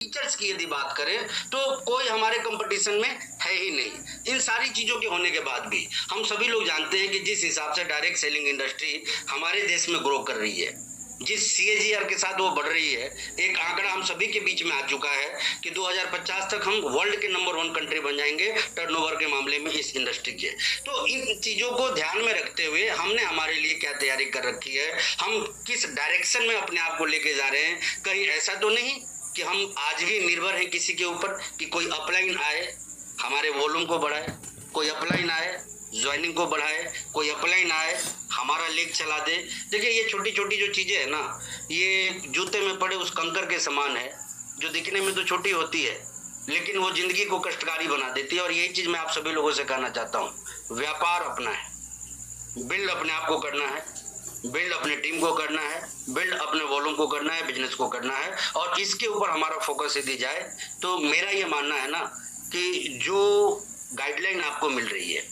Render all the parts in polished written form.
Teachers की यदि बात करें तो कोई हमारे कंपटीशन में है ही नहीं। इन सारी चीजों के होने के बाद भी हम सभी लोग जानते हैं कि जिस हिसाब से डायरेक्ट सेलिंग इंडस्ट्री हमारे देश में ग्रो कर रही है, जिस सीएजीआर के साथ वो बढ़ रही है, एक आंकड़ा हम सभी के बीच में आ चुका है कि 2050 तक हम वर्ल्ड के नंबर 1 कंट्री बन जाएंगे टर्नओवर के मामले में इस इंडस्ट्री के। तो इन चीजों को ध्यान में रखते हुए हमने हमारे लिए क्या तैयारी कर रखी है, हम किस डायरेक्शन में अपने आप को लेके जा रहे हैं। कहीं ऐसा तो नहीं कि हम आज भी निर्भर हैं किसी के ऊपर कि कोई अपलाइन आए हमारे वॉल्यूम को बढ़ाए, कोई अपलाइन आए ज्वाइनिंग को बढ़ाए, कोई अपलाइन आए हमारा लेग चला दे। देखिए ये छोटी छोटी जो चीजें है ना, ये जूते में पड़े उस कंकर के समान है, जो दिखने में तो छोटी होती है लेकिन वो जिंदगी को कष्टकारी बना देती है। और यही चीज मैं आप सभी लोगों से कहना चाहता हूँ, व्यापार अपना है, बिल्ड अपने आप को करना है, बिल्ड अपने टीम को करना है, बिल्ड अपने वॉल्यूम को करना है, बिजनेस को करना है। और इसके ऊपर हमारा फोकस यदि जाए तो मेरा ये मानना है ना कि जो गाइडलाइन आपको मिल रही है,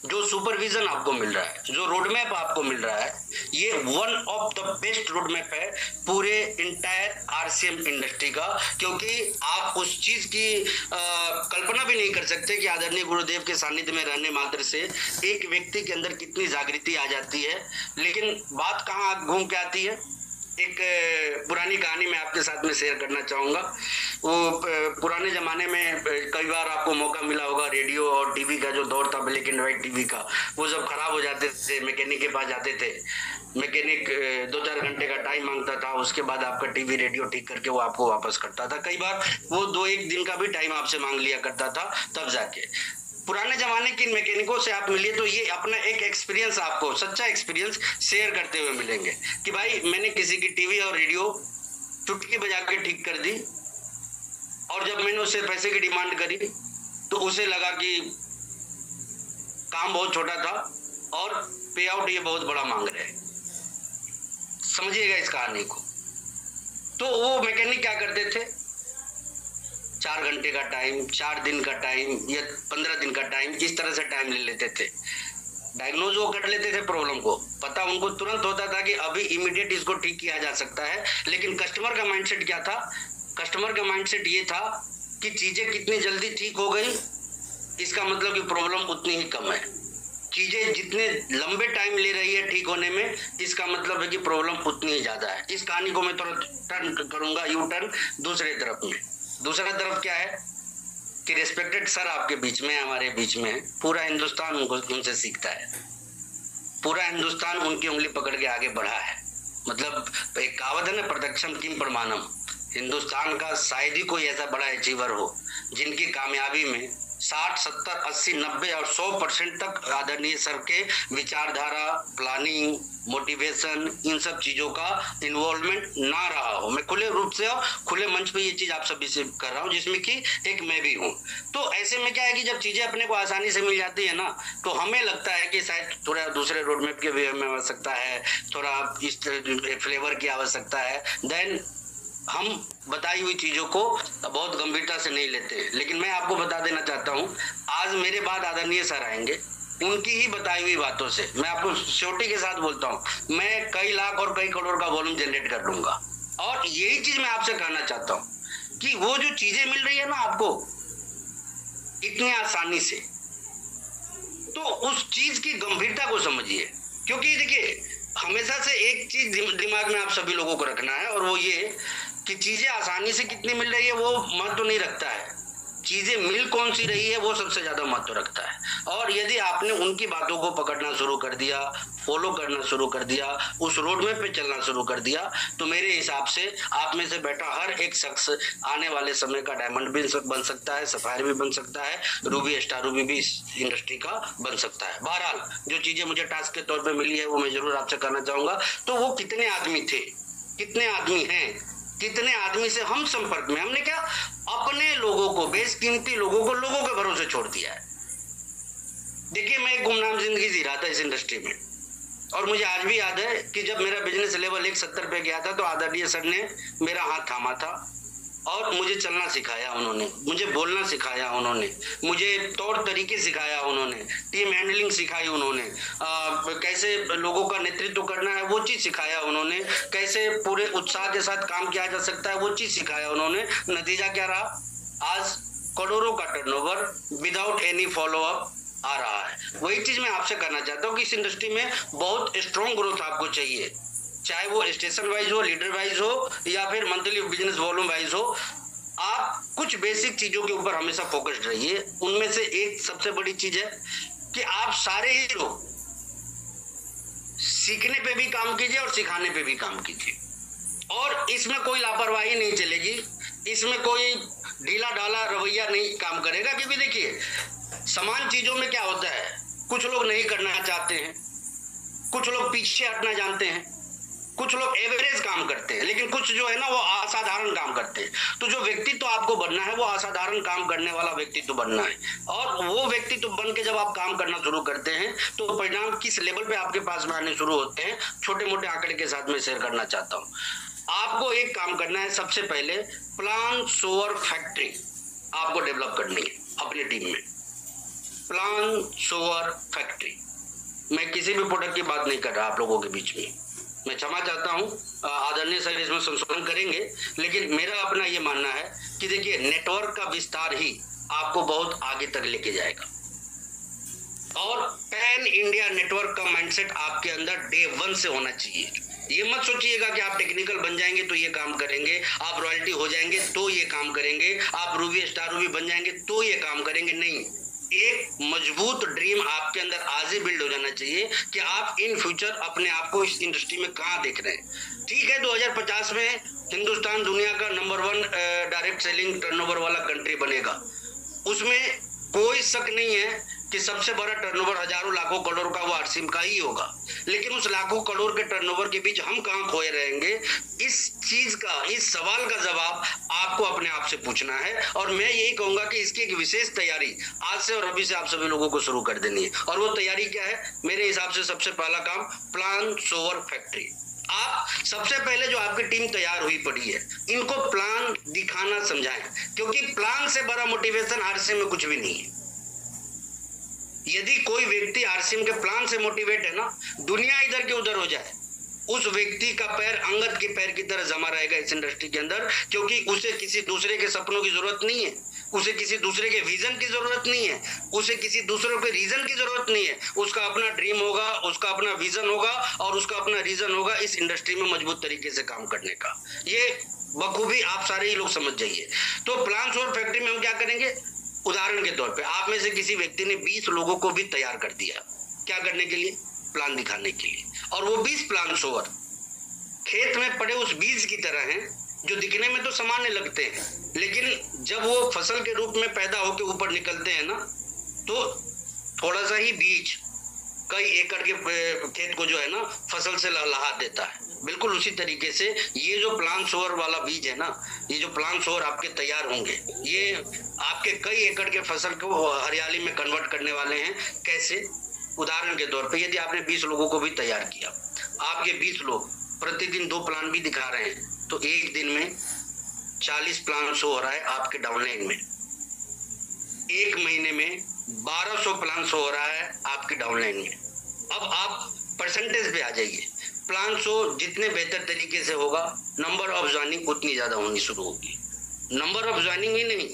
जो सुपरविजन आपको मिल रहा है, जो रोड मैप आपको मिल रहा है, ये one of the best road map है पूरे इंटायर आरसीएम इंडस्ट्री का। क्योंकि आप उस चीज की कल्पना भी नहीं कर सकते कि आदरणीय गुरुदेव के सानिध्य में रहने मात्र से एक व्यक्ति के अंदर कितनी जागृति आ जाती है। लेकिन बात कहाँ घूम के आती है, एक पुरानी कहानी मैं आपके साथ में शेयर करना चाहूँगा। वो पुराने ज़माने में कई बार आपको मौका मिला होगा, रेडियो और टीवी का जो दौर था, ब्लैक एंड वाइट टीवी का, वो जब खराब हो जाते थे मैकेनिक के पास जाते थे, मैकेनिक 2-4 घंटे का टाइम मांगता था, उसके बाद आपका टीवी रेडियो ठीक करके वो आपको वापस करता था। कई बार वो 2-1 दिन का भी टाइम आपसे मांग लिया करता था, तब जाके पुराने जमाने के मैकेनिकों से आप मिलिए तो ये अपना एक एक्सपीरियंस, आपको सच्चा एक्सपीरियंस शेयर करते हुए मिलेंगे कि भाई मैंने किसी की टीवी और रेडियो चुटकी बजा के ठीक कर दी, और जब मैंने उससे पैसे की डिमांड करी तो उसे लगा कि काम बहुत छोटा था और पे आउट ये बहुत बड़ा मांग रहे हैं। समझिएगा इस कहानी को। तो वो मैकेनिक क्या करते थे, 4 घंटे का टाइम, 4 दिन का टाइम या 15 दिन का टाइम, इस तरह से टाइम ले लेते थे। डायग्नोज वो कर लेते थे प्रॉब्लम को, पता उनको तुरंत होता था कि अभी इमीडिएट इसको ठीक किया जा सकता है। लेकिन कस्टमर का माइंडसेट क्या था, कस्टमर का माइंडसेट ये था कि चीजें कितनी जल्दी ठीक हो गई इसका मतलब कि प्रॉब्लम उतनी ही कम है, चीजें जितने लंबे टाइम ले रही है ठीक होने में इसका मतलब है कि प्रॉब्लम उतनी ही ज्यादा है। इस कहानी को मैं थोड़ा टर्न करूंगा, यू टर्न दूसरे तरफ में। दूसरा तरफ क्या है कि रिस्पेक्टेड सर आपके बीच में, हमारे बीच में है, पूरा हिंदुस्तान उनसे सीखता है, पूरा हिंदुस्तान उनकी उंगली पकड़ के आगे बढ़ा है। मतलब एक कहावत है ना, प्रत्यक्षम किम प्रमाणम, हिंदुस्तान का शायद ही कोई ऐसा बड़ा अचीवर हो जिनकी कामयाबी में 60, 70, 80, 90 और 100% तक आदरणीय सर के विचारधारा, प्लानिंग, मोटिवेशन, इन सब चीजों का इन्वॉल्वमेंट ना रहा हो। मैं खुले रूप से और खुले मंच पे ये चीज आप सभी से कर रहा हूँ, जिसमें कि एक मैं भी हूँ। तो ऐसे में क्या है कि जब चीजें अपने को आसानी से मिल जाती है ना, तो हमें लगता है कि शायद थोड़ा दूसरे रोड मैप के वे में आवश्यकता है, थोड़ा इस फ्लेवर की आवश्यकता है, देन हम बताई हुई चीजों को बहुत गंभीरता से नहीं लेते। लेकिन मैं आपको बता देना चाहता हूं, आज मेरे बाद आदरणीय सर आएंगे, उनकी ही बताई हुई बातों से मैं आपको श्योरिटी के साथ बोलता हूं, मैं कई लाख और कई करोड़ का वॉल्यूम जनरेट कर लूंगा। और यही चीज मैं आपसे कहना चाहता हूं कि वो जो चीजें मिल रही है ना आपको इतनी आसानी से, तो उस चीज की गंभीरता को समझिए। क्योंकि देखिए हमेशा से एक चीज दिमाग में आप सभी लोगों को रखना है, और वो ये कि चीजें आसानी से कितनी मिल रही है वो महत्व नहीं रखता है, चीजें मिल कौन सी रही है वो सबसे ज्यादा महत्व रखता है। और यदि आपने उनकी बातों को पकड़ना शुरू कर दिया, फॉलो करना शुरू कर दिया, उस रोड मैप पे चलना शुरू कर दिया, तो मेरे हिसाब से आप में से बैठा हर एक शख्स आने वाले समय का डायमंड भी बन सकता है, सफायर भी बन सकता है, रूबी स्टार रूबी भी इस इंडस्ट्री का बन सकता है। बहरहाल जो चीजें मुझे टास्क के तौर पर मिली है वो मैं जरूर आपसे कहना चाहूंगा। तो वो कितने आदमी थे, कितने आदमी हैं, कितने आदमी से हम संपर्क में, हमने क्या अपने लोगों को, बेशकीमती लोगों को लोगों के भरोसे छोड़ दिया है। देखिए मैं एक गुमनाम जिंदगी जी रहा था इस इंडस्ट्री में, और मुझे आज भी याद है कि जब मेरा बिजनेस लेवल 170 पे गया था तो आदरणीय सर ने मेरा हाथ थामा था, और मुझे चलना सिखाया उन्होंने, मुझे बोलना सिखाया उन्होंने, मुझे तौर तरीके सिखाया उन्होंने, टीम हैंडलिंग सिखाई उन्होंने, कैसे लोगों का नेतृत्व करना है वो चीज सिखाया उन्होंने, कैसे पूरे उत्साह के साथ काम किया जा सकता है वो चीज सिखाया उन्होंने। नतीजा क्या रहा, आज करोड़ों का turnover without any follow up आ रहा है। वही चीज मैं आपसे करना चाहता हूँ कि इस इंडस्ट्री में बहुत स्ट्रॉन्ग ग्रोथ आपको चाहिए, चाहे वो स्टेशन वाइज हो, लीडर वाइज हो, या फिर मंथली बिजनेस वॉल्यूम वाइज हो। आप कुछ बेसिक चीजों के ऊपर हमेशा फोकस्ड रहिए। उनमें से एक सबसे बड़ी चीज है कि आप सारे ही लोग सीखने पे भी काम कीजिए और सिखाने पे भी काम कीजिए, और इसमें कोई लापरवाही नहीं चलेगी, इसमें कोई ढीला ढाला रवैया नहीं काम करेगा। क्योंकि देखिए समान चीजों में क्या होता है, कुछ लोग नहीं करना चाहते हैं, कुछ लोग पीछे हटना जानते हैं, कुछ लोग एवरेज काम करते हैं, लेकिन कुछ जो है ना वो असाधारण काम करते हैं। तो जो व्यक्तित्व आपको बनना है वो असाधारण काम करने वाला व्यक्तित्व बनना है, और वो व्यक्तित्व बन के जब आप काम करना शुरू करते हैं तो परिणाम किस लेवल पे आपके पास में आने शुरू होते हैं, छोटे मोटे आंकड़े के साथ में शेयर करना चाहता हूँ। आपको एक काम करना है, सबसे पहले प्लान सोअर फैक्ट्री आपको डेवलप करनी है अपनी टीम में। प्लान सोअर फैक्ट्री, मैं किसी भी प्रोडक्ट की बात नहीं कर रहा आप लोगों के बीच में, मैं क्षमा चाहता हूं, आदरणीय सर इसमें संशोधन करेंगे, लेकिन मेरा अपना ये मानना है कि देखिए नेटवर्क का विस्तार ही आपको बहुत आगे तक लेके जाएगा, और पैन इंडिया नेटवर्क का माइंडसेट आपके अंदर डे 1 से होना चाहिए। ये मत सोचिएगा कि आप टेक्निकल बन जाएंगे तो ये काम करेंगे, आप रॉयल्टी हो जाएंगे तो ये काम करेंगे, आप रूबी स्टार रूबी बन जाएंगे तो ये काम करेंगे, नहीं। एक मजबूत ड्रीम आपके अंदर आज ही बिल्ड हो जाना चाहिए कि आप इन फ्यूचर अपने आप को इस इंडस्ट्री में कहाँ देख रहे हैं। ठीक है, 2050 में हिंदुस्तान दुनिया का नंबर 1 डायरेक्ट सेलिंग टर्नओवर वाला कंट्री बनेगा, उसमें कोई शक नहीं है कि सबसे बड़ा टर्नओवर हजारों लाखों करोड़ का वो आरसीएम का ही होगा, लेकिन उस लाखों करोड़ के टर्नओवर के बीच हम कहाँ खोए रहेंगे, इस चीज का, इस सवाल का जवाब आपको अपने आप से पूछना है। और मैं यही कहूंगा कि इसकी एक विशेष तैयारी आज से और अभी से आप सभी लोगों को शुरू कर देनी है। और वो तैयारी क्या है, मेरे हिसाब से सबसे पहला काम प्लान सोअर फैक्ट्री। आप सबसे पहले जो आपकी टीम तैयार हुई पड़ी है इनको प्लान दिखाना समझाएं, क्योंकि प्लान से बड़ा मोटिवेशन आरसीएम में कुछ भी नहीं है। यदि कोई व्यक्ति आरसीएम के प्लान से मोटिवेट है ना, दुनिया इधर के उधर हो जाए, उस व्यक्ति का पैर अंगद के पैर की तरह जमा रहेगा इस इंडस्ट्री के अंदर, क्योंकि उसे किसी दूसरे के सपनों की जरूरत नहीं है, उसे किसी दूसरे के विजन की जरूरत नहीं है, उसे किसी दूसरे के रीजन की जरूरत नहीं है। उसका अपना ड्रीम होगा, उसका अपना विजन होगा और उसका अपना रीजन होगा इस इंडस्ट्री में मजबूत तरीके से काम करने का। ये बखूबी आप सारे ही लोग समझ जाइए। तो प्लान सोअर फैक्ट्री में हम क्या करेंगे, उदाहरण के तौर पे आप में से किसी व्यक्ति ने 20 लोगों को भी तैयार कर दिया, क्या करने के लिए, प्लान दिखाने के लिए। और वो 20 प्लान सोअर खेत में पड़े उस बीज की तरह हैं जो दिखने में तो सामान्य लगते हैं, लेकिन जब वो फसल के रूप में पैदा होकर ऊपर निकलते हैं ना, तो थोड़ा सा ही बीज कई एकड़ के खेत को जो है ना फसल से लहला देता है। बिल्कुल उसी तरीके से ये जो प्लान सोअर वाला बीज है ना, ये जो प्लान सोअर आपके तैयार होंगे, ये आपके कई एकड़ के फसल को हरियाली में कन्वर्ट करने वाले हैं। कैसे, उदाहरण के तौर पे यदि आपने 20 लोगों को भी तैयार किया, आपके 20 लोग प्रतिदिन 2 प्लान भी दिखा रहे हैं, तो एक दिन में 40 प्लान शो हो रहा है आपके डाउनलाइन में। एक महीने में 1200 प्लान शो हो रहा है आपके डाउनलाइन में। अब आप परसेंटेज पे आ जाइए, प्लान शो जितने बेहतर तरीके से होगा, नंबर ऑफ ज्वाइनिंग उतनी ज्यादा होनी शुरू होगी। नंबर ऑफ ज्वाइनिंग ही नहीं,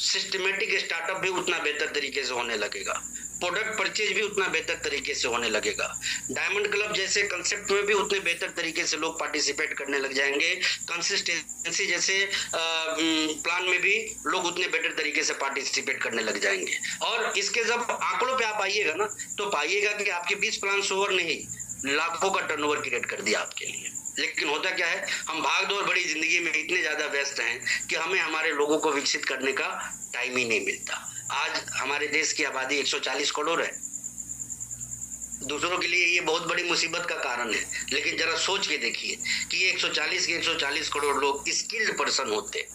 सिस्टमेटिक स्टार्टअप भी उतना बेहतर तरीके से होने लगेगा, प्रोडक्ट परचेज भी उतना बेहतर तरीके से होने लगेगा, डायमंड क्लब जैसे कंसेप्ट में भी उतने बेहतर तरीके से लोग पार्टिसिपेट करने लग जाएंगे, कंसिस्टेंसी जैसे प्लान में भी लोग उतने बेहतर तरीके से पार्टिसिपेट करने लग जाएंगे। और इसके जब आंकड़ों पे आप आइएगा ना, तो पाइएगा कि आपके 20 प्लान सोअर ने ही लाखों का टर्नओवर क्रिएट कर दिया आपके लिए। लेकिन होता क्या है, हम भागदौड़ बड़ी जिंदगी में इतने ज्यादा व्यस्त हैं कि हमें हमारे लोगों को विकसित करने का टाइम ही नहीं मिलता। आज हमारे देश की आबादी 140 करोड़ है, दूसरों के लिए ये बहुत बड़ी मुसीबत का कारण है, लेकिन जरा सोच के देखिए कि ये 140 के 140 करोड़ लोग स्किल्ड पर्सन होते,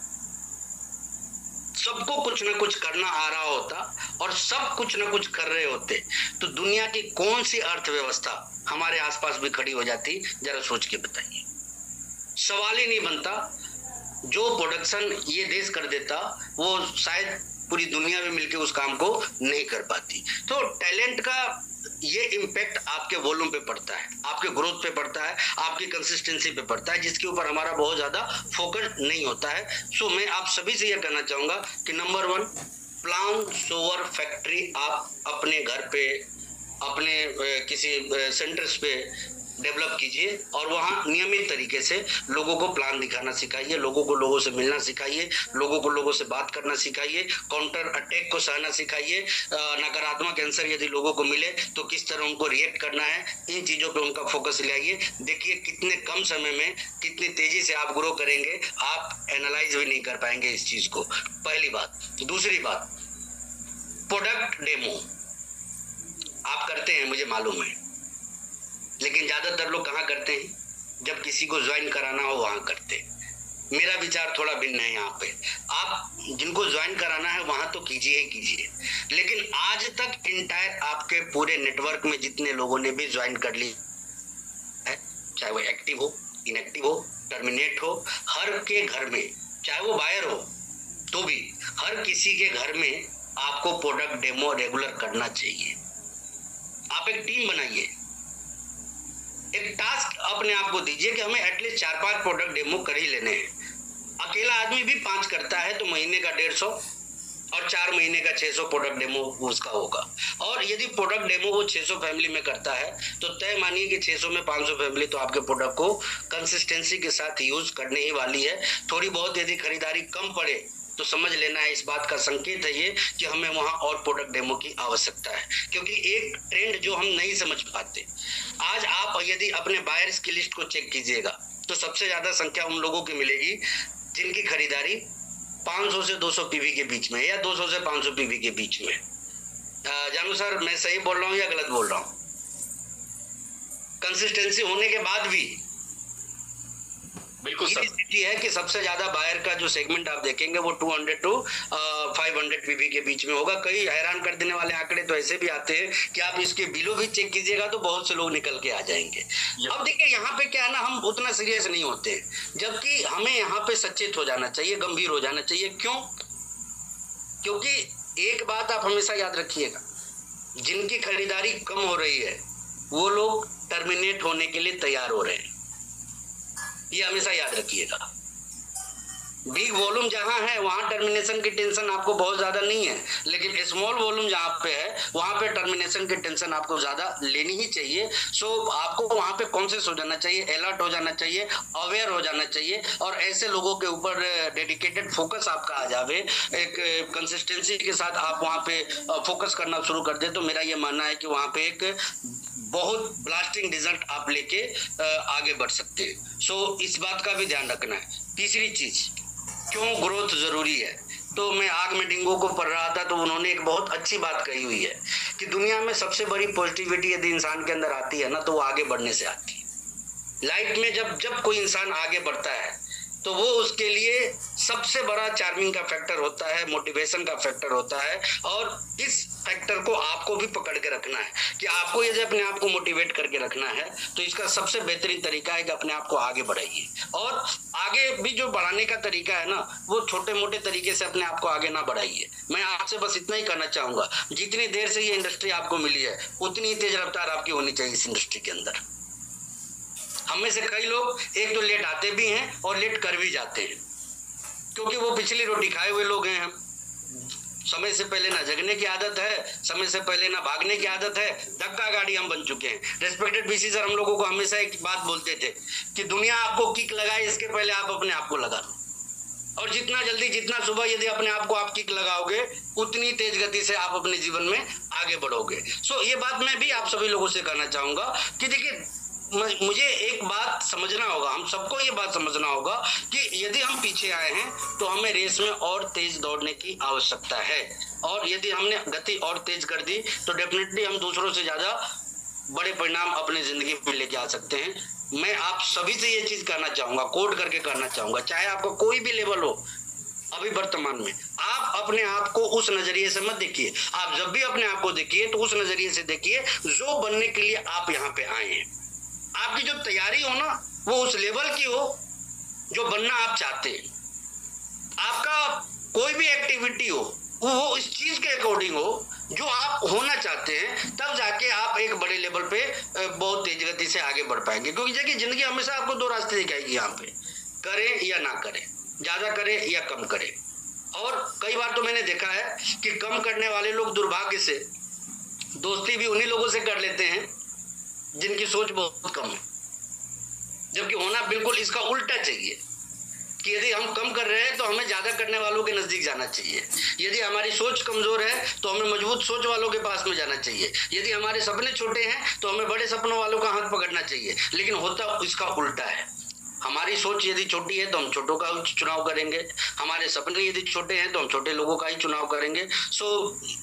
सबको कुछ ना कुछ करना आ रहा होता और सब कुछ ना कुछ कर रहे होते, तो दुनिया की कौन सी अर्थव्यवस्था हमारे आसपास भी खड़ी हो जाती, जरा सोच के बताइए। सवाल ही नहीं बनता जो प्रोडक्शन ये देश कर देता वो शायद पूरी दुनिया में मिलकर उस काम को नहीं कर पाती। तो टैलेंट का ये इम्पैक्ट आपके वॉल्यूम पे पड़ता है, आपके ग्रोथ पे पड़ता है, आपकी कंसिस्टेंसी पे पड़ता है, जिसके ऊपर हमारा बहुत ज्यादा फोकस नहीं होता है। सो मैं आप सभी से यह कहना चाहूंगा कि नंबर 1, प्लान सोवर फैक्ट्री आप अपने घर पे, अपने किसी सेंटर्स पे डेवलप कीजिए और वहाँ नियमित तरीके से लोगों को प्लान दिखाना सिखाइए, लोगों को लोगों से मिलना सिखाइए, लोगों को लोगों से बात करना सिखाइए, काउंटर अटैक को सहना सिखाइए, नकारात्मक आंसर यदि लोगों को मिले तो किस तरह उनको रिएक्ट करना है, इन चीज़ों पे उनका फोकस ले आइए। देखिए कितने कम समय में कितनी तेजी से आप ग्रो करेंगे, आप एनालाइज भी नहीं कर पाएंगे इस चीज़ को। पहली बात। दूसरी बात, प्रोडक्ट डेमो आप करते हैं मुझे मालूम है, लेकिन ज्यादातर लोग कहाँ करते हैं, जब किसी को ज्वाइन कराना हो वहां करते हैं। मेरा विचार थोड़ा भिन्न है यहाँ पे। आप जिनको ज्वाइन कराना है वहां तो कीजिए ही कीजिए, लेकिन आज तक इंटायर आपके पूरे नेटवर्क में जितने लोगों ने भी ज्वाइन कर ली है, चाहे वो एक्टिव हो, इनएक्टिव हो, टर्मिनेट हो, हर के घर में, चाहे वो बायर हो तो भी हर किसी के घर में आपको प्रोडक्ट डेमो रेगुलर करना चाहिए। आप एक टीम बनाइए, एक टास्क अपने आप को दीजिए कि हमें एटलीस्ट 4-5 प्रोडक्ट डेमो कर ही लेने हैं। अकेला आदमी भी 5 करता है तो महीने का 150 और 4 महीने का 600 प्रोडक्ट डेमो उसका होगा। और यदि प्रोडक्ट डेमो वो 600 फैमिली में करता है तो तय मानिए कि 600 में 500 फैमिली तो आपके प्रोडक्ट को कंसिस्टेंसी के साथ यूज करने ही वाली है। थोड़ी बहुत यदि खरीदारी कम पड़े तो समझ लेना है, इस बात का संकेत है ये कि हमें वहां और प्रोडक्ट डेमो की आवश्यकता है, क्योंकि एक ट्रेंड जो हम नहीं समझ पाते। आज आप यदि अपने बायर्स की लिस्ट को चेक कीजिएगा तो सबसे ज्यादा संख्या उन लोगों की मिलेगी जिनकी खरीदारी 500 से 200 पीवी के बीच में या 200 से 500 पीवी के बीच में। जानू सर, मैं सही बोल रहा हूँ या गलत बोल रहा हूँ? कंसिस्टेंसी होने के बाद भी बिल्कुल सर, स्थिति है कि सबसे ज्यादा बायर का जो सेगमेंट आप देखेंगे वो 200 टू 500 पीवी के बीच में होगा। कई हैरान कर देने वाले आंकड़े तो ऐसे भी आते हैं कि आप इसके बिलो भी चेक कीजिएगा तो बहुत से लोग निकल के आ जाएंगे। अब देखिए यहाँ पे क्या है ना, हम उतना सीरियस नहीं होते, जबकि हमें यहाँ पे सचेत हो जाना चाहिए, गंभीर हो जाना चाहिए। क्यों? क्योंकि एक बात आप हमेशा याद रखिएगा, जिनकी खरीदारी कम हो रही है वो लोग टर्मिनेट होने के लिए तैयार हो रहे हैं, ये हमेशा याद रखिएगा। बिग वॉल्यूम जहां है वहां टर्मिनेशन की टेंशन आपको बहुत ज्यादा नहीं है, लेकिन स्मॉल वॉल्यूम जहां पे है वहां पे टर्मिनेशन की टेंशन आपको ज्यादा लेनी ही चाहिए। सो आपको वहां पे कॉन्शियस हो जाना चाहिए, अलर्ट हो जाना चाहिए, अवेयर हो जाना चाहिए और ऐसे लोगों के ऊपर डेडिकेटेड फोकस आपका आ जावे, एक कंसिस्टेंसी के साथ आप वहां पे फोकस करना शुरू कर दे तो मेरा ये मानना है कि वहां पे एक बहुत ब्लास्टिंग रिजल्ट आप लेके आगे बढ़ सकते हैं। सो इस बात का भी ध्यान रखना है। तीसरी चीज, क्यों ग्रोथ जरूरी है, तो मैं आग में डिंगो को पढ़ रहा था तो उन्होंने एक बहुत अच्छी बात कही हुई है कि दुनिया में सबसे बड़ी पॉजिटिविटी यदि इंसान के अंदर आती है ना तो वो आगे बढ़ने से आती है। लाइफ में जब कोई इंसान आगे बढ़ता है तो वो उसके लिए सबसे बड़ा चार्मिंग का फैक्टर होता है, मोटिवेशन का फैक्टर होता है। और इस फैक्टर को आपको भी पकड़ के रखना है कि आपको यदि अपने आप को मोटिवेट करके रखना है तो इसका सबसे बेहतरीन तरीका है कि अपने आप को आगे बढ़ाइए। और आगे भी जो बढ़ाने का तरीका है ना वो छोटे मोटे तरीके से अपने आप को आगे ना बढ़ाइए। मैं आपसे बस इतना ही कहना चाहूंगा, जितनी देर से ये इंडस्ट्री आपको मिली है उतनी ही तेज रफ्तार आपकी होनी चाहिए इस इंडस्ट्री के अंदर। हम में से कई लोग एक तो लेट आते भी हैं और लेट कर भी जाते हैं, क्योंकि वो पिछली रोटी खाए हुए लोग हैं। हम समय से पहले ना जगने की आदत है, समय से पहले ना भागने की आदत है, धक्का गाड़ी हम बन चुके हैं। रेस्पेक्टेड बीसी सर हम लोगों को हमेशा एक बात बोलते थे कि दुनिया आपको किक लगाए इसके पहले आप अपने आप को लगा लो, और जितना जल्दी जितना सुबह यदि अपने आप को आप किक लगाओगे उतनी तेज गति से आप अपने जीवन में आगे बढ़ोगे। सो ये बात मैं भी आप सभी लोगों से कहना चाहूंगा कि देखिए मुझे एक बात समझना होगा, हम सबको ये बात समझना होगा कि यदि हम पीछे आए हैं तो हमें रेस में और तेज दौड़ने की आवश्यकता है, और यदि हमने गति और तेज कर दी तो डेफिनेटली हम दूसरों से ज्यादा बड़े परिणाम अपने जिंदगी में लेके आ सकते हैं। मैं आप सभी से ये चीज कहना चाहूंगा, कोड करके कहना चाहूंगा, चाहे आपका कोई भी लेवल हो अभी वर्तमान में, आप अपने आप को उस नजरिए से मत देखिए। आप जब भी अपने आप को देखिए तो उस नजरिए से देखिए जो बनने के लिए आप यहाँ पे आए हैं। आपकी जो तैयारी हो ना वो उस लेवल की हो जो बनना आप चाहते हैं। कोई भी एक्टिविटी हो वो इस चीज के अकॉर्डिंग हो जो आप होना चाहते हैं, तब जाके आप एक बड़े लेवल पे बहुत तेज गति से आगे बढ़ पाएंगे। क्योंकि देखिए जिंदगी हमेशा आपको दो रास्ते दिखाएगी, यहाँ पे करें या ना करें, ज्यादा करें या कम करें। और कई बार तो मैंने देखा है कि कम करने वाले लोग दुर्भाग्य से दोस्ती भी उन्हीं लोगों से कर लेते हैं जिनकी सोच बहुत कम है, जबकि होना बिल्कुल इसका उल्टा चाहिए कि यदि हम कम कर रहे हैं तो हमें ज्यादा करने वालों के नजदीक जाना चाहिए। यदि हमारी सोच कमजोर है तो हमें मजबूत सोच वालों के पास में जाना चाहिए। यदि हमारे सपने छोटे हैं तो हमें बड़े सपनों वालों का हाथ पकड़ना चाहिए। लेकिन होता इसका उल्टा है। हमारी सोच यदि छोटी है तो हम छोटों का चुनाव करेंगे, हमारे सपने यदि छोटे हैं तो हम छोटे लोगों का ही चुनाव करेंगे। सो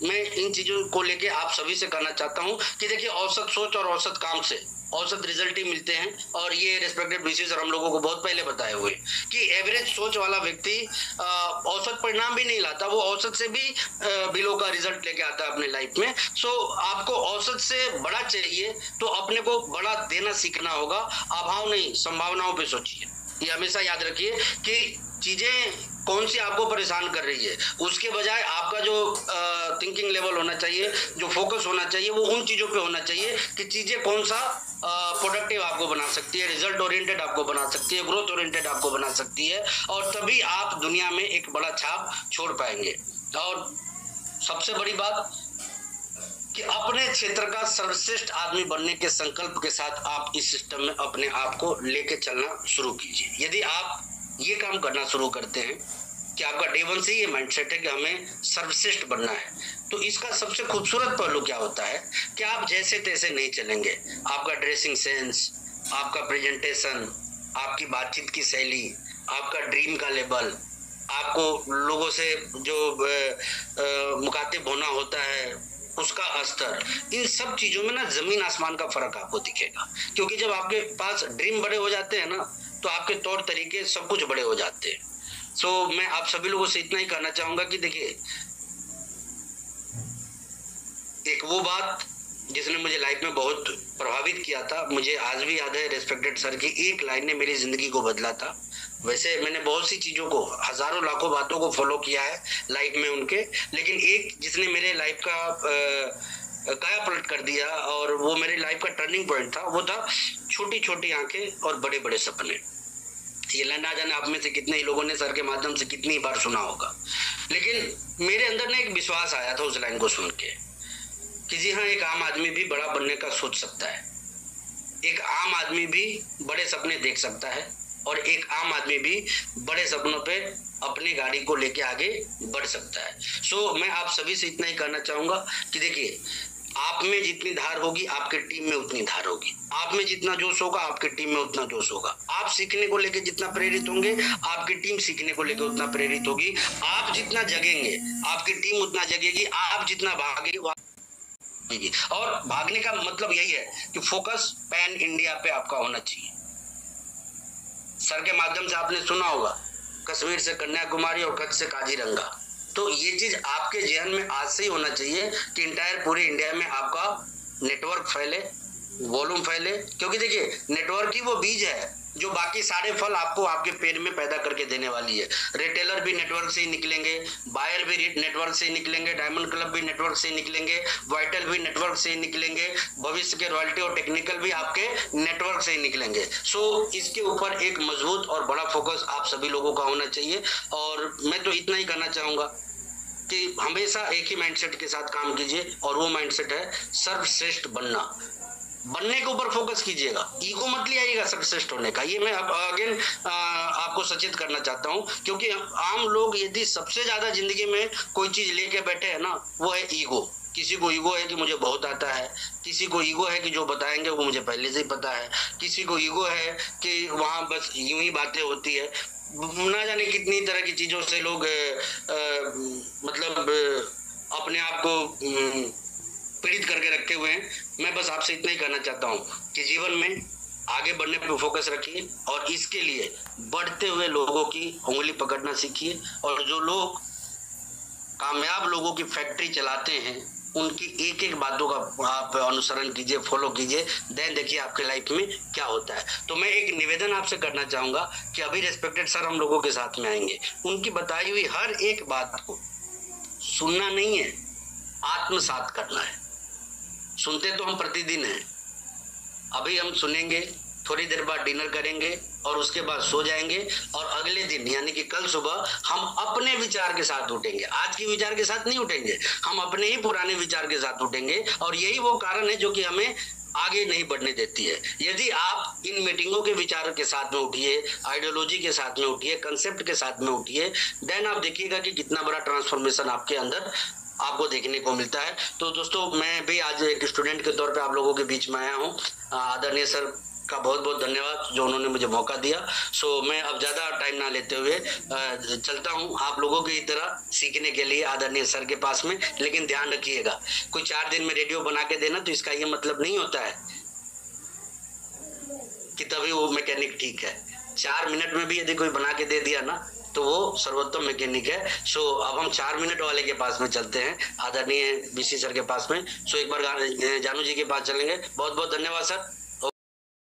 मैं इन चीजों को लेके आप सभी से कहना चाहता हूं कि देखिए औसत सोच और औसत काम से औसत रिजल्ट ही मिलते हैं। और ये रेस्पेक्टेड प्रोड्यूसर हम लोगों को बहुत पहले बताए हुए कि एवरेज सोच वाला व्यक्ति औसत परिणाम भी नहीं लाता, वो औसत से भी बिलो का रिजल्ट लेके आता है अपने लाइफ में। सो आपको औसत से बड़ा चाहिए तो अपने को बड़ा देना सीखना होगा, अभाव नहीं संभावनाओं पे सोचिए। ये हमेशा याद रखिए कि चीजें कौन सी आपको परेशान कर रही है, उसके बजाय आपका जो थिंकिंग लेवल होना चाहिए, जो फोकस होना चाहिए, वो उन चीजों पे होना चाहिए कि चीजें कौन सा प्रोडक्टिव आपको बना सकती है, रिजल्ट ओरिएंटेड आपको बना सकती है, ग्रोथ ओरिएंटेड आपको बना सकती है, और तभी आप दुनिया में एक बड़ा छाप छोड़ पाएंगे। और सबसे बड़ी बात कि अपने क्षेत्र का सर्वश्रेष्ठ आदमी बनने के संकल्प के साथ आप इस सिस्टम में अपने आप को लेके चलना शुरू कीजिए। यदि आप ये काम करना शुरू करते हैं कि आपका डे वन से ये माइंडसेट है कि हमें सर्वश्रेष्ठ बनना है, तो इसका सबसे खूबसूरत पहलू क्या होता है कि आप जैसे तैसे नहीं चलेंगे। आपका ड्रेसिंग सेंस, आपका प्रेजेंटेशन, आपकी बातचीत की शैली, आपका ड्रीम का लेवल, आपको लोगों से जो मुखातिब होना होता है उसका स्तर, इन सब चीजों में ना जमीन आसमान का फर्क आपको दिखेगा। क्योंकि जब आपके पास ड्रीम बड़े हो जाते हैं ना, तो आपके तौर तरीके सब कुछ बड़े हो जाते हैं। सो मैं आप सभी लोगों से इतना ही कहना चाहूंगा कि देखिए, एक वो बात जिसने मुझे लाइफ में बहुत प्रभावित किया था, मुझे आज भी याद है, रेस्पेक्टेड सर की एक लाइन ने मेरी जिंदगी को बदला था। वैसे मैंने बहुत सी चीजों को, हजारों लाखों बातों को फॉलो किया है लाइफ में उनके, लेकिन एक जिसने मेरे लाइफ का काया पलट कर दिया और वो मेरे लाइफ का टर्निंग पॉइंट था, वो था छोटी छोटी आंखें और बड़े बड़े सपने। ये लाइन ना जाने आप में से कितने ही लोगों ने सर के माध्यम से कितनी बार सुना होगा, लेकिन मेरे अंदर ना एक विश्वास आया था उस लाइन को सुन के कि जी हाँ, एक आम आदमी भी बड़ा बनने का सोच सकता है, एक आम आदमी भी बड़े सपने देख सकता है, और एक आम आदमी भी बड़े सपनों पे अपनी गाड़ी को लेके आगे बढ़ सकता है। सो मैं आप सभी से इतना ही कहना चाहूंगा कि देखिए, आप में जितनी धार होगी आपके टीम में उतनी धार होगी, आप में जितना जोश होगा आपके टीम में उतना जोश होगा, आप सीखने को लेके जितना प्रेरित होंगे आपकी टीम सीखने को लेकर उतना प्रेरित होगी, आप जितना जगेंगे आपकी टीम उतना जगेगी, आप जितना भागेंगे। और भागने का मतलब यही है कि फोकस पैन इंडिया पे आपका होना चाहिए। सर के माध्यम से आपने सुना होगा कश्मीर से कन्याकुमारी और कच्छ से काजीरंगा, तो ये चीज आपके जहन में आज से ही होना चाहिए कि इंटायर पूरे इंडिया में आपका नेटवर्क फैले, वॉल्यूम फैले। क्योंकि देखिए, नेटवर्क ही वो बीज है जो बाकी सारे फल आपको आपके पेड़ में पैदा करके देने वाली है। रिटेलर भी नेटवर्क से ही निकलेंगे, बायर भी नेटवर्क से ही निकलेंगे, डायमंड क्लब भी नेटवर्क से ही निकलेंगे, वाइटल भी नेटवर्क से ही निकलेंगे, भविष्य के रॉयल्टी और टेक्निकल भी आपके नेटवर्क से ही निकलेंगे। सो इसके ऊपर एक मजबूत और बड़ा फोकस आप सभी लोगों का होना चाहिए। और मैं तो इतना ही कहना चाहूंगा कि हमेशा एक ही माइंडसेट के साथ काम कीजिए, और वो माइंडसेट है सर्वश्रेष्ठ बनने के ऊपर फोकस कीजिएगा। ईगो मत ले आइएगा सर्वश्रेष्ठ होने का, ये मैं अगेन आपको सचेत करना चाहता हूं। क्योंकि आम लोग यदि सबसे ज्यादा जिंदगी में कोई चीज लेके बैठे हैं ना, वो है ईगो। किसी को ईगो है कि मुझे बहुत आता है, किसी को ईगो है कि जो बताएंगे वो मुझे पहले से ही पता है, किसी को ईगो है कि वहां बस यूं ही बातें होती है। ना जाने कितनी तरह की चीजों से लोग मतलब अपने आप को पीड़ित करके रखे हुए हैं। मैं बस आपसे इतना ही कहना चाहता हूं कि जीवन में आगे बढ़ने पर फोकस रखिए, और इसके लिए बढ़ते हुए लोगों की उंगली पकड़ना सीखिए। और जो लोग कामयाब लोगों की फैक्ट्री चलाते हैं उनकी एक एक बातों का आप अनुसरण कीजिए, फॉलो कीजिए, देन देखिए आपके लाइफ में क्या होता है। तो मैं एक निवेदन आपसे करना चाहूंगा कि अभी रेस्पेक्टेड सर हम लोगों के साथ में आएंगे, उनकी बताई हुई हर एक बात को सुनना नहीं है, आत्मसात करना है। सुनते तो हम प्रतिदिन हैं, अभी हम सुनेंगे, थोड़ी देर बाद डिनर करेंगे और उसके बाद सो जाएंगे, और अगले दिन यानी कि कल सुबह हम अपने विचार के साथ उठेंगे। आज के विचार के साथ नहीं उठेंगे, हम अपने ही पुराने विचार के साथ उठेंगे। और यही वो कारण है जो कि हमें आगे नहीं बढ़ने देती है। यदि आप इन मीटिंगों के विचार के साथ में उठिए, आइडियोलॉजी के साथ में उठिए, कंसेप्ट के साथ में उठिए, देन आप देखिएगा कि कितना बड़ा ट्रांसफॉर्मेशन आपके अंदर आपको देखने को मिलता है। तो दोस्तों, मैं भी आज एक स्टूडेंट के तौर पे आप लोगों के बीच में आया हूँ। आदरणीय सर का बहुत बहुत धन्यवाद जो उन्होंने मुझे मौका दिया। सो मैं अब ज़्यादा टाइम ना लेते हुए चलता हूँ आप लोगों की तरह सीखने के लिए आदरणीय सर के पास में। लेकिन ध्यान रखिएगा, कोई 4 दिन में रेडियो बना के देना तो इसका ये मतलब नहीं होता है कि तभी वो मैकेनिक ठीक है। 4 मिनट में भी यदि कोई बना के दे दिया ना तो वो सर्वोत्तम मैकेनिक है। सो अब हम 4 मिनट वाले के पास में चलते हैं, आदरणीय बीसी सर के पास में। सो एक बार जानू जी के पास चलेंगे। बहुत बहुत धन्यवाद सर।